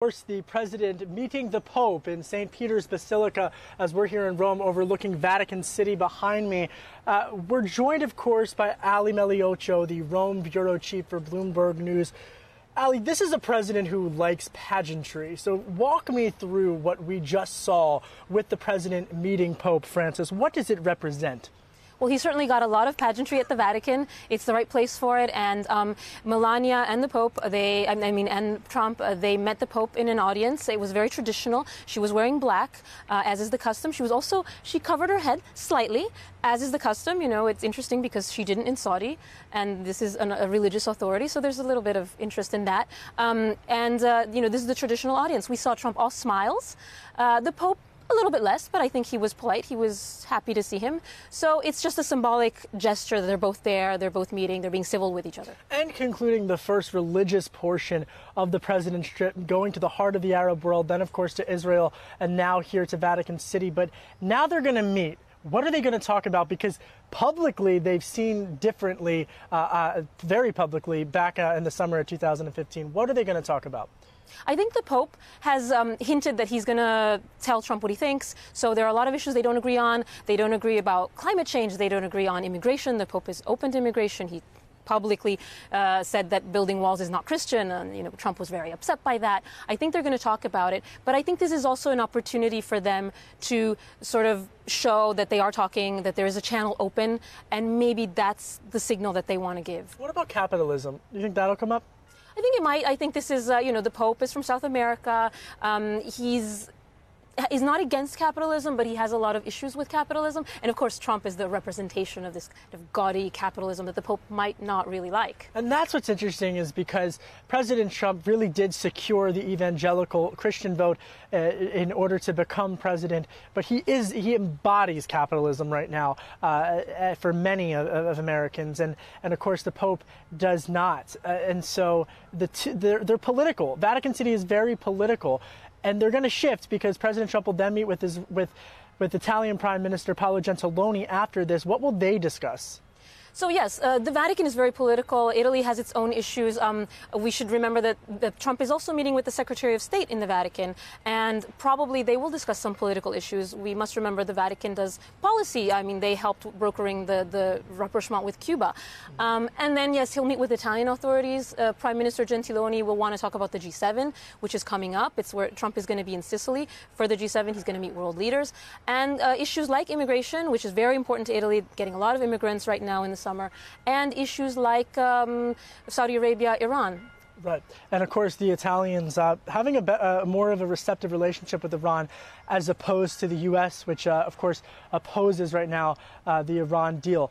Of course, the president meeting the Pope in St. Peter's Basilica as we're here in Rome overlooking Vatican City behind me. We're joined, of course, by Ali Migliaccio, the Rome bureau chief for Bloomberg News. Ali, this is a president who likes pageantry. So walk me through what we just saw with the president meeting Pope Francis. What does it represent? Well, he certainly got a lot of pageantry at the Vatican. It's the right place for it. And Melania and the Pope, and Trump, they met the Pope in an audience. It was very traditional. She was wearing black, as is the custom. She covered her head slightly, as is the custom. You know, it's interesting because she didn't in Saudi, and this is a religious authority. So there's a little bit of interest in that. This is the traditional audience. We saw Trump all smiles. The Pope, a little bit less, but I think he was polite. He was happy to see him. So it's just a symbolic gesture that they're both there, they're both meeting, they're being civil with each other. And concluding the first religious portion of the president's trip, going to the heart of the Arab world, then of course to Israel, and now here to Vatican City. But now they're going to meet. What are they going to talk about? Because publicly, they've seen differently, very publicly, back in the summer of 2015. What are they going to talk about? I think the Pope has hinted that he's going to tell Trump what he thinks. So there are a lot of issues they don't agree on. They don't agree about climate change. They don't agree on immigration. The Pope is open to immigration. He publicly said that building walls is not Christian. And, Trump was very upset by that. I think they're going to talk about it. But I think this is also an opportunity for them to sort of show that they are talking, that there is a channel open. And maybe that's the signal that they want to give. What about capitalism? Do you think that'll come up? I think it might. I think this is, the Pope is from South America. He's not against capitalism, but he has a lot of issues with capitalism. And of course, Trump is the representation of this kind of gaudy capitalism that the Pope might not really like. And that's what's interesting, is because President Trump really did secure the evangelical Christian vote in order to become president. But he embodies capitalism right now for many of Americans. And of course, the Pope does not. And so they're political. Vatican City is very political. And they're going to shift because President Trump will then meet with Italian Prime Minister Paolo Gentiloni after this. What will they discuss? So, yes, the Vatican is very political. Italy has its own issues. We should remember that Trump is also meeting with the Secretary of State in the Vatican, and probably they will discuss some political issues. We must remember the Vatican does policy. I mean, they helped brokering the rapprochement with Cuba. And then, yes, he'll meet with Italian authorities. Prime Minister Gentiloni will want to talk about the G7, which is coming up. It's where Trump is going to be in Sicily. For the G7, he's going to meet world leaders. And issues like immigration, which is very important to Italy, getting a lot of immigrants right now in the summer, and issues like Saudi Arabia, Iran. Right. And of course, the Italians having a more of a receptive relationship with Iran as opposed to the U.S., which, of course, opposes right now the Iran deal.